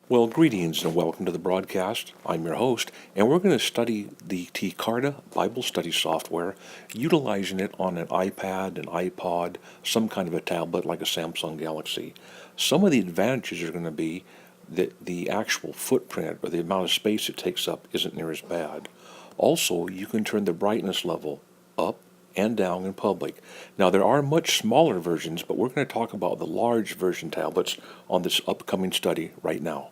Well, greetings and welcome to the broadcast. I'm your host, and we're going to study the Tecarta Bible study software, utilizing it on an iPad, an iPod, some kind of a tablet like a Samsung Galaxy. Some of the advantages are going to be that the actual footprint or the amount of space it takes up isn't near as bad. Also, you can turn the brightness level up and down in public. Now, there are much smaller versions, but we're going to talk about the large version tablets on this upcoming study right now.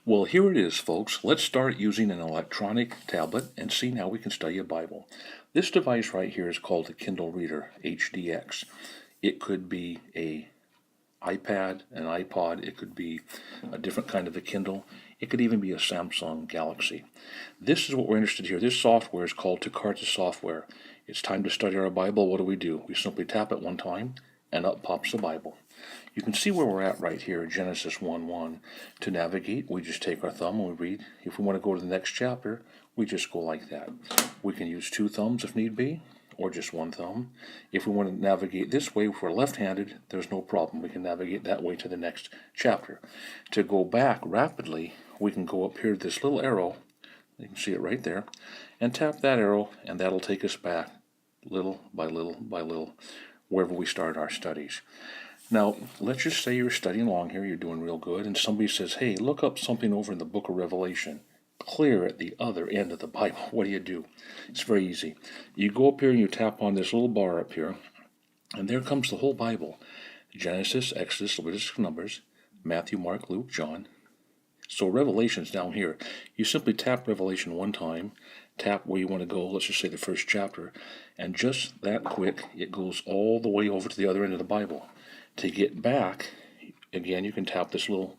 Well, here it is, folks. Let's start using an electronic tablet and seeing how we can study a Bible. This device right here is called a Kindle Reader HDX. It could be a iPad, an iPod, it could be a different kind of a Kindle, it could even be a Samsung Galaxy. This is what we're interested in here. This software is called Tecarta software. It's time to study our Bible. What do? We simply tap it one time and up pops the Bible. You can see where we're at right here, Genesis 1:1. To navigate, we just take our thumb and we read. If we want to go to the next chapter, we just go like that. We can use two thumbs if need be, or just one thumb. If we want to navigate this way, if we're left-handed, there's no problem. We can navigate that way to the next chapter. To go back rapidly, we can go up here to this little arrow. You can see it right there. And tap that arrow, and that'll take us back little by little by little, wherever we start our studies. Now, let's just say you're studying along here, you're doing real good, and somebody says, hey, look up something over in the book of Revelation, clear at the other end of the Bible. What do? It's very easy. You go up here and you tap on this little bar up here, and there comes the whole Bible. Genesis, Exodus, Leviticus, Numbers, Matthew, Mark, Luke, John. So Revelation's down here. You simply tap Revelation one time, tap where you want to go, let's just say the first chapter, and just that quick, it goes all the way over to the other end of the Bible. To get back, again, you can tap this little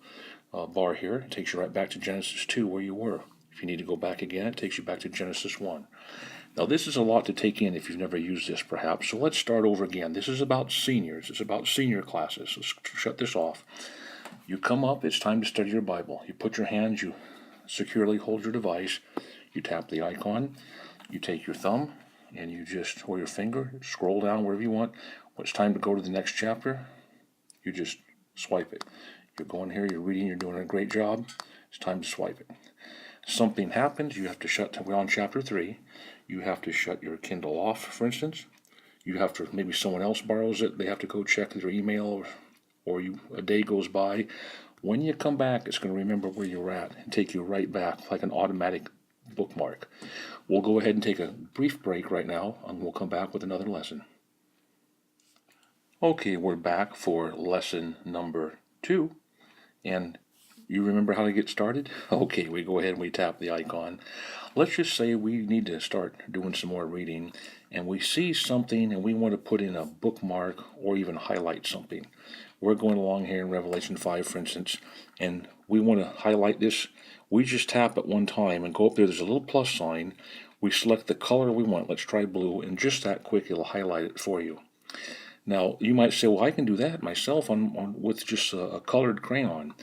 bar here. It takes you right back to Genesis 2 where you were. If you need to go back again, it takes you back to Genesis 1. Now, this is a lot to take in if you've never used this, perhaps. So let's start over again. This is about seniors. It's about senior classes. Let's shut this off. You come up. It's time to study your Bible. You put your hands, you securely hold your device. You tap the icon. You take your thumb, and you just, or your finger, scroll down wherever you want. When it's time to go to the next chapter, you just swipe it. You're going here, you're reading, you're doing a great job. It's time to swipe it. Something happens, you have to shut, we're on chapter 3. You have to shut your Kindle off, for instance. You have to, maybe someone else borrows it, they have to go check their email, or a day goes by. When you come back, it's going to remember where you're at and take you right back like an automatic bookmark. We'll go ahead and take a brief break right now, and we'll come back with another lesson. Okay, we're back for lesson number 2, and you remember how to get started? Okay, we go ahead and we tap the icon. Let's just say we need to start doing some more reading, and we see something and we want to put in a bookmark or even highlight something. We're going along here in Revelation 5, for instance, and we want to highlight this. We just tap it one time and go up there. There's a little plus sign. We select the color we want. Let's try blue, and just that quick, it'll highlight it for you. Now, you might say, well, I can do that myself with just a colored crayon.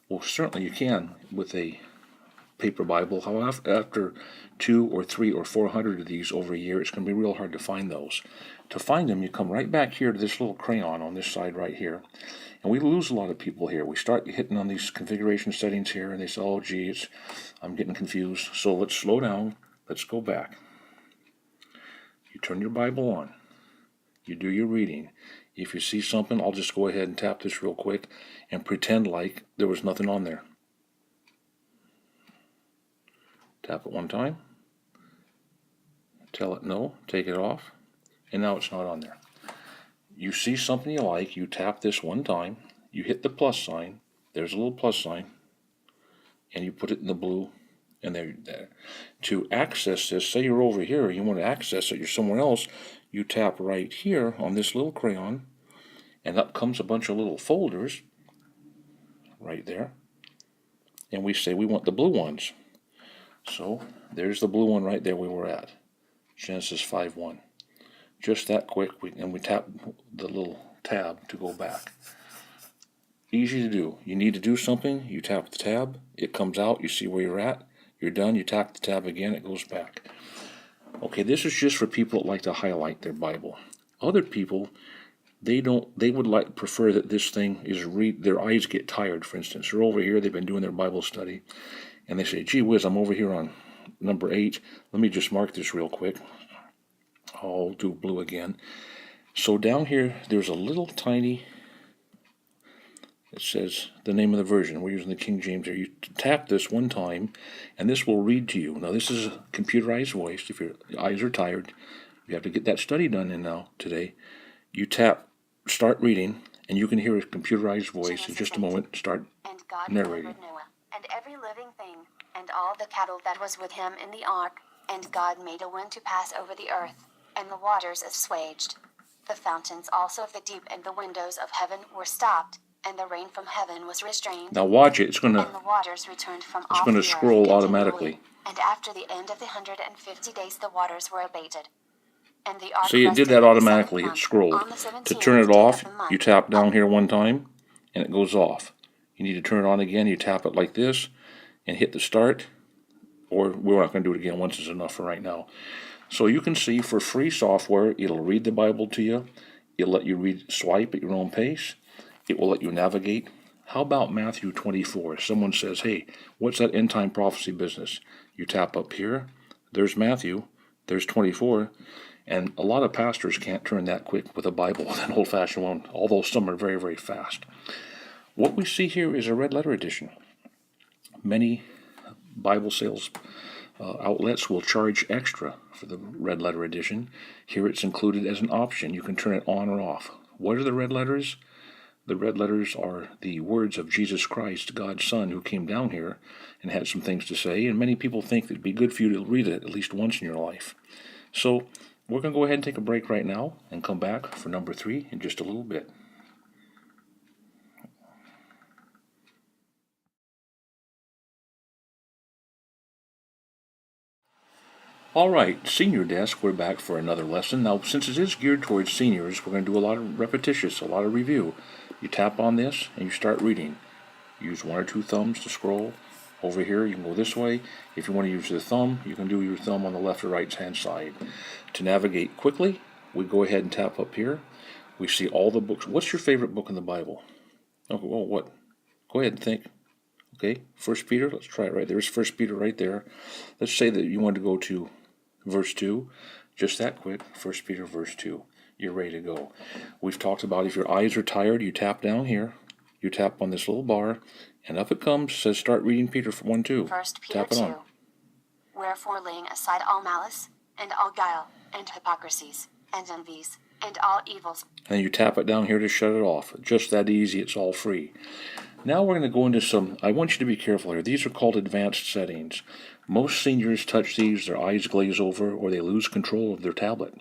Well, certainly you can with a paper Bible. However, after 2 or 3 or 400 of these over a year, it's going to be real hard to find those. To find them, you come right back here to this little crayon on this side right here. And we lose a lot of people here. We start hitting on these configuration settings here, and they say, oh, geez, I'm getting confused. So let's slow down. Let's go back. You turn your Bible on. You do your reading. If you see something, I'll just go ahead and tap this real quick and pretend like there was nothing on there. Tap it one time. Tell it no, take it off, and now it's not on there. You see something you like, you tap this one time, you hit the plus sign, there's a little plus sign, and you put it in the blue, and there. To access this, say you're over here, you want to access it, you're somewhere else, you tap right here on this little crayon, and up comes a bunch of little folders right there, and we say we want the blue ones. So there's the blue one right there we were at, Genesis 5:1. Just that quick, and we tap the little tab to go back. Easy to do. You need to do something, you tap the tab, it comes out, you see where you're at, you're done, you tap the tab again, it goes back. Okay, this is just for people that like to highlight their Bible. Other people They would prefer that this thing is their eyes get tired, for instance. They're over here, they've been doing their Bible study, and they say, gee whiz, I'm over here on number 8. Let me just mark this real quick. I'll do blue again. So down here, there's a little tiny, it says the name of the version. We're using the King James here. You tap this one time, and this will read to you. Now, this is a computerized voice. If your eyes are tired, you have to get that study done in now, today. You tap start reading, and you can hear a computerized voice in just a moment start narrating. Noah, and every living thing, and all the cattle that was with him in the ark, and God made a wind to pass over the earth, and the waters assuaged. The fountains also of the deep and the windows of heaven were stopped, and the rain from heaven was restrained. Now watch it. And the waters returned from off the earth scroll automatically. And after the end of the 150 days the waters were abated. And the ark See, it did that automatically. It scrolled. To turn it off, you tap down here one time, and it goes off. You need to turn it on again. You tap it like this, and hit the start. Or we're not going to do it again. Once is enough for right now. So you can see for free software, it'll read the Bible to you. It'll let you swipe at your own pace. It will let you navigate. How about Matthew 24? Someone says, hey, what's that end time prophecy business? You tap up here. There's Matthew. There's 24. And a lot of pastors can't turn that quick with a Bible, an old-fashioned one, although some are very, very fast. What we see here is a red letter edition. Many Bible sales outlets will charge extra for the red letter edition. Here it's included as an option. You can turn it on or off. What are the red letters? The red letters are the words of Jesus Christ, God's Son, who came down here and had some things to say, and many people think it'd be good for you to read it at least once in your life. So we're going to go ahead and take a break right now and come back for number 3 in just a little bit. All right, Senior Desk, we're back for another lesson. Now, since it is geared towards seniors, we're going to do a lot of repetitious, a lot of review. You tap on this and you start reading. Use 1 or 2 thumbs to scroll. Over here, you can go this way. If you want to use the thumb, you can do your thumb on the left or right hand side. To navigate quickly, we go ahead and tap up here. We see all the books. What's your favorite book in the Bible? Oh, well, what? Go ahead and think. Okay, 1 Peter, let's try it right there. There's 1 Peter right there. Let's say that you want to go to verse 2. Just that quick, 1 Peter verse 2. You're ready to go. We've talked about if your eyes are tired, you tap down here. You tap on this little bar, and up it comes. It says start reading Peter 1:2. 1 Peter 2. Wherefore laying aside all malice, and all guile, and hypocrisies, and envies, and all evils. And you tap it down here to shut it off. Just that easy, it's all free. Now we're going to go into some, I want you to be careful here. These are called advanced settings. Most seniors touch these, their eyes glaze over, or they lose control of their tablet.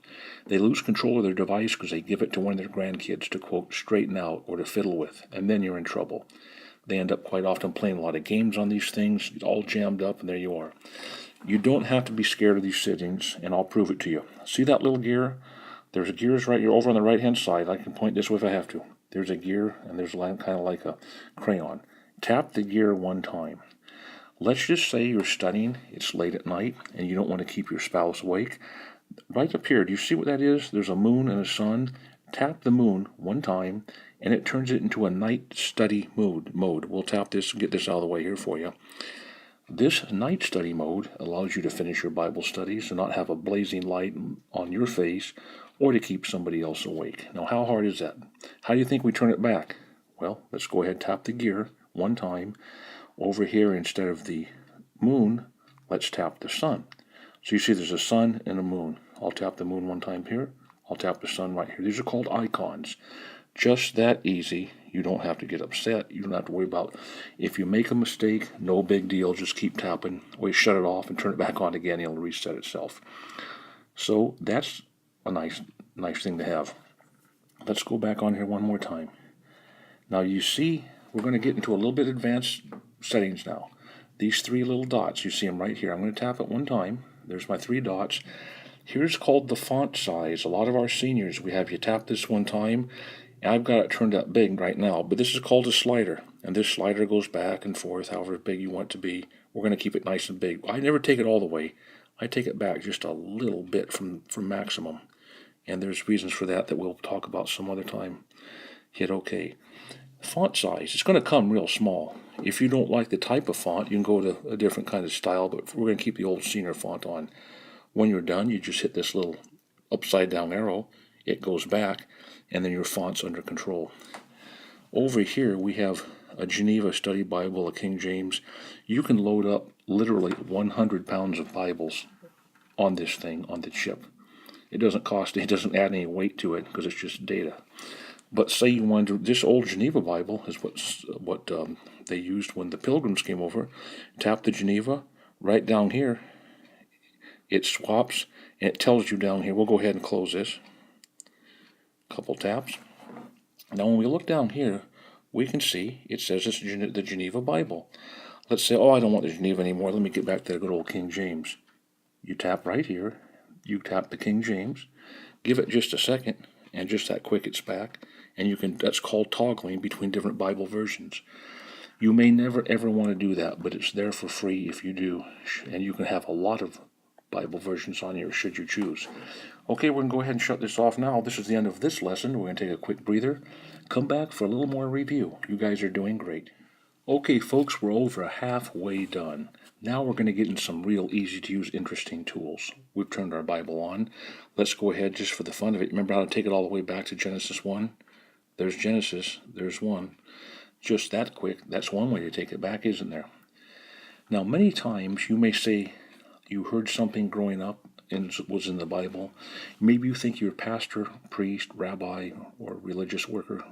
They lose control of their device because they give it to one of their grandkids to, quote, straighten out or to fiddle with, and then you're in trouble. They end up quite often playing a lot of games on these things, all jammed up, and there you are. You don't have to be scared of these settings, and I'll prove it to you. See that little gear? There's gears right here over on the right-hand side. I can point this way if I have to. There's a gear, and there's kind of like a crayon. Tap the gear one time. Let's just say you're studying, it's late at night, and you don't want to keep your spouse awake. Right up here, do you see what that is? There's a moon and a sun. Tap the moon one time, and it turns it into a night study mode. We'll tap this and get this out of the way here for you. This night study mode allows you to finish your Bible studies and not have a blazing light on your face or to keep somebody else awake. Now, how hard is that? How do you think we turn it back? Well, let's go ahead and tap the gear one time. Over here, instead of the moon, let's tap the sun. So you see there's a sun and a moon. I'll tap the moon one time here. I'll tap the sun right here. These are called icons. Just that easy. You don't have to get upset. You don't have to worry about if you make a mistake, no big deal. Just keep tapping. Always shut it off and turn it back on again. It'll reset itself. So that's a nice thing to have. Let's go back on here one more time. Now you see, we're going to get into a little bit advanced settings now. These 3 little dots, you see them right here. I'm going to tap it one time. There's my 3 dots. Here's called the font size. A lot of our seniors, we have you tap this one time, and I've got it turned up big right now, but this is called a slider, and this slider goes back and forth however big you want it to be. We're going to keep it nice and big. I never take it all the way. I take it back just a little bit from maximum. and there's reasons for that we'll talk about some other time. Hit OK. Font size, it's going to come real small. If you don't like the type of font, you can go to a different kind of style, but we're going to keep the old senior font on. When you're done, you just hit this little upside down arrow, it goes back, and then your font's under control. Over here we have a Geneva Study Bible, a King James. You can load up literally 100 pounds of Bibles on this thing, on the chip. It doesn't add any weight to it because it's just data. But say you wanted this old Geneva Bible is what they used when the Pilgrims came over. Tap the Geneva, right down here, it swaps, and it tells you down here. We'll go ahead and close this. Couple taps. Now when we look down here, we can see it says it's the Geneva Bible. Let's say, I don't want the Geneva anymore. Let me get back to the good old King James. You tap right here. You tap the King James. Give it just a second, and just that quick it's back. And that's called toggling between different Bible versions. You may never ever want to do that, but it's there for free if you do. And you can have a lot of Bible versions on here should you choose. Okay, we're going to go ahead and shut this off now. This is the end of this lesson. We're going to take a quick breather. Come back for a little more review. You guys are doing great. Okay, folks, we're over halfway done. Now we're going to get in some real easy-to-use, interesting tools. We've turned our Bible on. Let's go ahead just for the fun of it. Remember how to take it all the way back to Genesis 1? There's Genesis. There's 1. Just that quick. That's one way to take it back, isn't there? Now, many times you may say you heard something growing up and was in the Bible. Maybe you think your pastor, priest, rabbi, or religious worker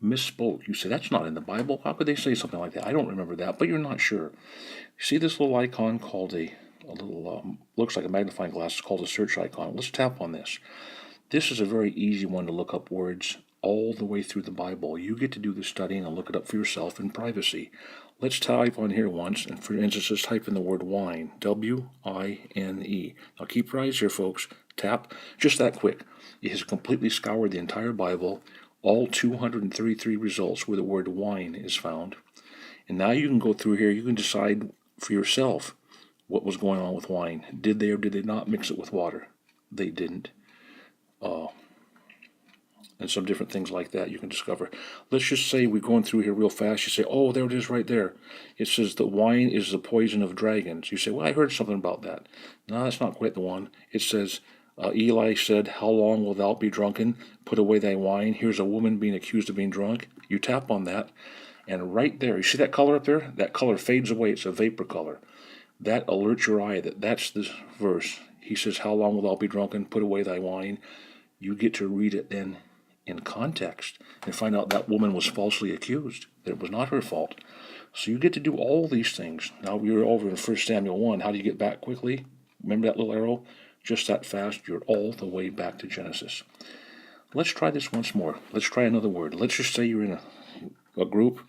misspoke. You say, that's not in the Bible. How could they say something like that? I don't remember that, but you're not sure. See this little icon called looks like a magnifying glass. It's called a search icon. Let's tap on this. This is a very easy one to look up words all the way through the Bible. You get to do the studying and look it up for yourself in privacy. Let's type on here once, and for instance, let's type in the word wine, W-I-N-E. Now keep your eyes here, folks. Tap, just that quick. It has completely scoured the entire Bible, all 233 results where the word wine is found. And now you can go through here, you can decide for yourself what was going on with wine. Did they or did they not mix it with water? They didn't. And some different things like that you can discover. Let's just say we're going through here real fast. You say, there it is right there. It says the wine is the poison of dragons. You say, I heard something about that. No, that's not quite the one. It says, Eli said, how long will thou be drunken? Put away thy wine. Here's a woman being accused of being drunk. You tap on that, and right there, you see that color up there? That color fades away. It's a vapor color. That alerts your eye that that's this verse. He says, how long will thou be drunken? Put away thy wine. You get to read it then in context and find out that woman was falsely accused, that it was not her fault. So you get to do all these things. Now we're over in 1 Samuel 1. How do you get back quickly? Remember that little arrow? Just that fast, you're all the way back to Genesis. Let's try this once more. Let's try another word. Let's just say you're in a group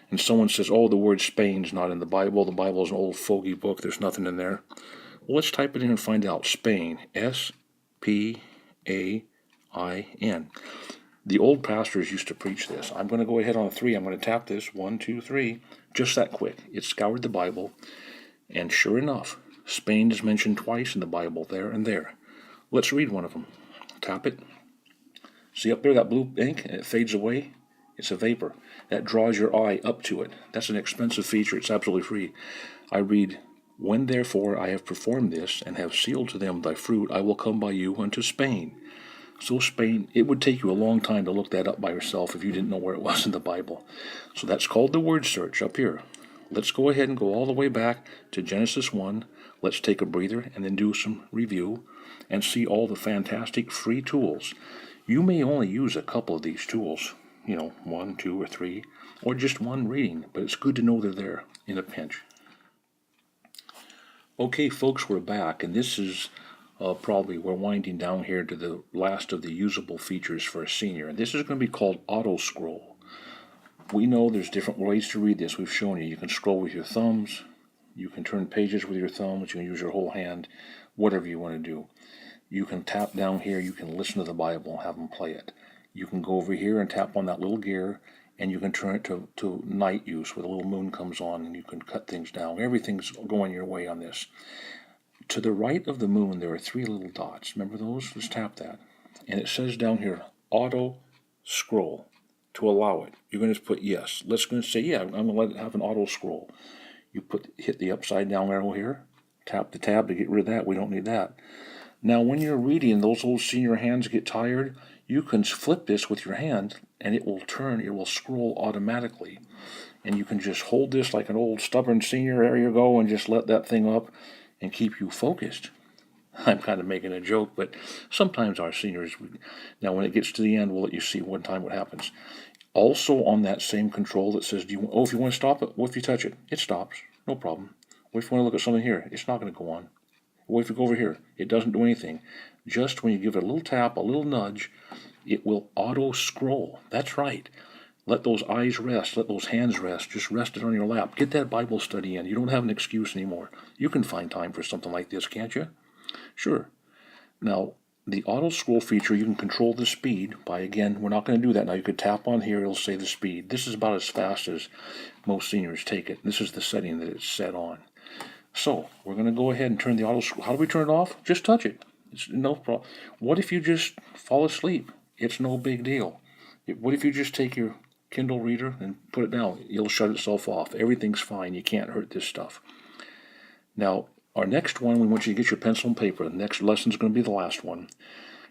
and someone says, the word Spain's not in the Bible. The Bible's an old fogey book. There's nothing in there. Well, let's type it in and find out. Spain. S-P-A-I-N. The old pastors used to preach this. I'm going to go ahead on 3. I'm going to tap this. 1, 2, 3. Just that quick. It scoured the Bible. And sure enough, Spain is mentioned twice in the Bible, there and there. Let's read one of them. Tap it. See up there that blue ink? And it fades away. It's a vapor. That draws your eye up to it. That's an expensive feature. It's absolutely free. I read, when therefore I have performed this, and have sealed to them thy fruit, I will come by you unto Spain. So Spain, it would take you a long time to look that up by yourself if you didn't know where it was in the Bible. So that's called the word search up here. Let's go ahead and go all the way back to Genesis 1. Let's take a breather and then do some review and see all the fantastic free tools. You may only use a couple of these tools, 1, 2, or 3, or just one reading, but it's good to know they're there in a pinch. Okay, folks, we're back, and this is we're winding down here to the last of the usable features for a senior. And this is going to be called auto scroll. We know there's different ways to read this. We've shown you. You can scroll with your thumbs. You can turn pages with your thumbs. You can use your whole hand. Whatever you want to do. You can tap down here. You can listen to the Bible and have them play it. You can go over here and tap on that little gear, and you can turn it to night use where the little moon comes on, and you can cut things down. Everything's going your way on this. To the right of the moon, there are 3 little dots. Remember those? Let's tap that. and it says down here, auto scroll. To allow it, you're going to put yes. Let's go and say, yeah, I'm going to let it have an auto scroll. You hit the upside down arrow here, tap the tab to get rid of that. We don't need that. Now, when you're reading, those old senior hands get tired, you can flip this with your hand, and it will scroll automatically. And you can just hold this like an old stubborn senior, there you go, and just let that thing up and keep you focused. I'm kind of making a joke, but sometimes our seniors, now when it gets to the end, we'll let you see one time what happens. Also on that same control that says, if you want to stop it, what if you touch it? It stops, no problem. What if you want to look at something here? It's not going to go on. What if you go over here? It doesn't do anything. Just when you give it a little tap, a little nudge, it will auto scroll. That's right. Let those eyes rest. Let those hands rest. Just rest it on your lap. Get that Bible study in. You don't have an excuse anymore. You can find time for something like this, can't you? Sure. Now, the auto scroll feature, you can control the speed by, again, we're not going to do that now. You could tap on here, it'll say the speed. This is about as fast as most seniors take it. This is the setting that it's set on. So, we're going to go ahead and turn the auto scroll. How do we turn it off? Just touch it. It's no problem. What if you just fall asleep? It's no big deal. What if you just take your Kindle reader and put it down? It'll shut itself off. Everything's fine. You can't hurt this stuff. Now, our next one, we want you to get your pencil and paper. The next lesson is going to be the last one,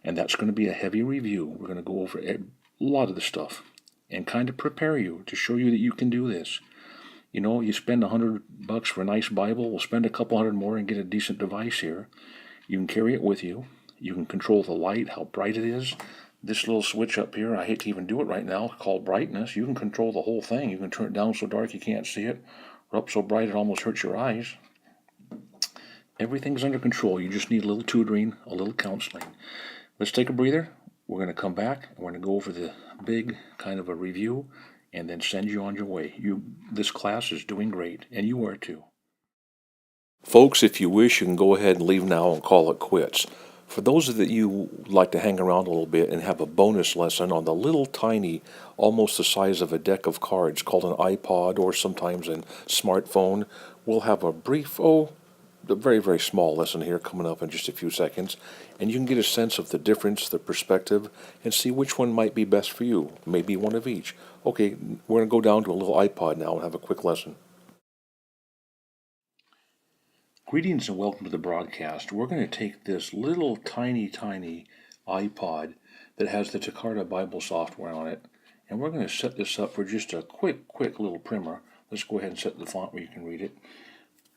and that's going to be a heavy review. We're going to go over a lot of the stuff and kind of prepare you to show you that you can do this. You know, you spend $100 for a nice Bible, we'll spend a couple hundred more and get a decent device here. You can carry it with you. You can control the light, how bright it is. This little switch up here, I hate to even do it right now, called brightness. You can control the whole thing. You can turn it down so dark you can't see it, or up so bright it almost hurts your eyes. Everything's under control. You just need a little tutoring, a little counseling. Let's take a breather. We're going to come back, and we're going to go over the big kind of a review, and then send you on your way. This class is doing great, and you are too. Folks, if you wish, you can go ahead and leave now and call it quits. For those of you like to hang around a little bit and have a bonus lesson on the little tiny, almost the size of a deck of cards called an iPod or sometimes a smartphone, we'll have a brief, a very, very small lesson here coming up in just a few seconds, and you can get a sense of the difference, the perspective, and see which one might be best for you. Maybe one of each. Okay, we're going to go down to a little iPod now and have a quick lesson. Greetings and welcome to the broadcast. We're going to take this little tiny iPod that has the Tecarta Bible software on it, and we're going to set this up for just a quick little primer. Let's go ahead and set the font where you can read it.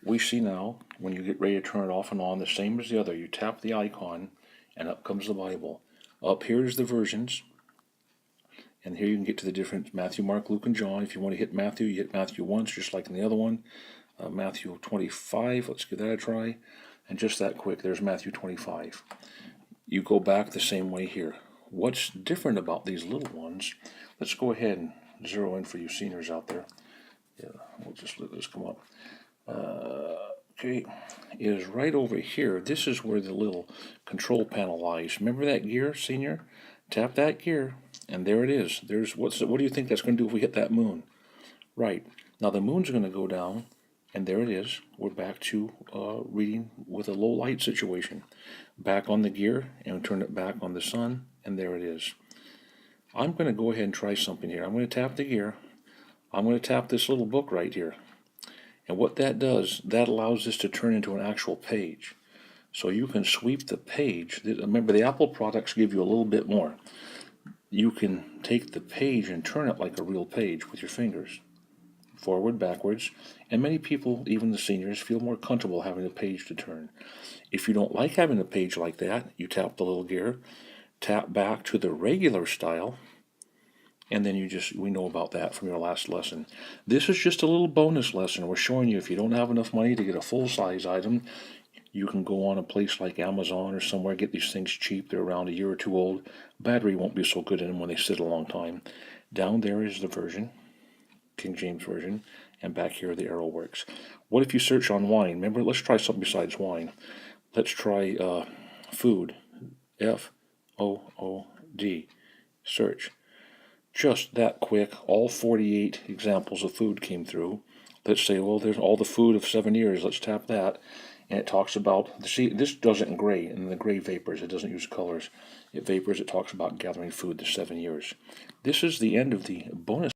We see now, when you get ready to turn it off and on, the same as the other. You tap the icon, and up comes the Bible. Up here is the versions, and here you can get to the different Matthew, Mark, Luke, and John. If you want to hit Matthew, you hit Matthew once, just like in the other one. Matthew 25, let's give that a try. And just that quick, there's Matthew 25. You go back the same way here. What's different about these little ones, let's go ahead and zero in for you seniors out there. Yeah, we'll just let this come up. Okay, is right over here. This is where the little control panel lies. Remember that gear, senior? Tap that gear, and there it is. What do you think that's going to do if we hit that moon? Right. Now the moon's going to go down, and there it is. We're back to reading with a low light situation. Back on the gear, and turn it back on the sun, and there it is. I'm going to go ahead and try something here. I'm going to tap the gear. I'm going to tap this little book right here. And what that does, that allows this to turn into an actual page. So you can sweep the page. Remember, the Apple products give you a little bit more. You can take the page and turn it like a real page with your fingers. Forward, backwards. And many people, even the seniors, feel more comfortable having a page to turn. If you don't like having a page like that, you tap the little gear, tap back to the regular style, and then we know about that from your last lesson. This is just a little bonus lesson. We're showing you if you don't have enough money to get a full-size item, you can go on a place like Amazon or somewhere, get these things cheap. They're around a year or two old. Battery won't be so good in them when they sit a long time. Down there is the version, King James Version, and back here the arrow works. What if you search on wine? Remember, let's try something besides wine. Let's try food, F-O-O-D, search. Just that quick, all 48 examples of food came through. Let's say, well, there's all the food of 7 years. Let's tap that. And it talks about, see, this does it in gray, and the gray vapors. It doesn't use colors. It vapors. It talks about gathering food the 7 years. This is the end of the bonus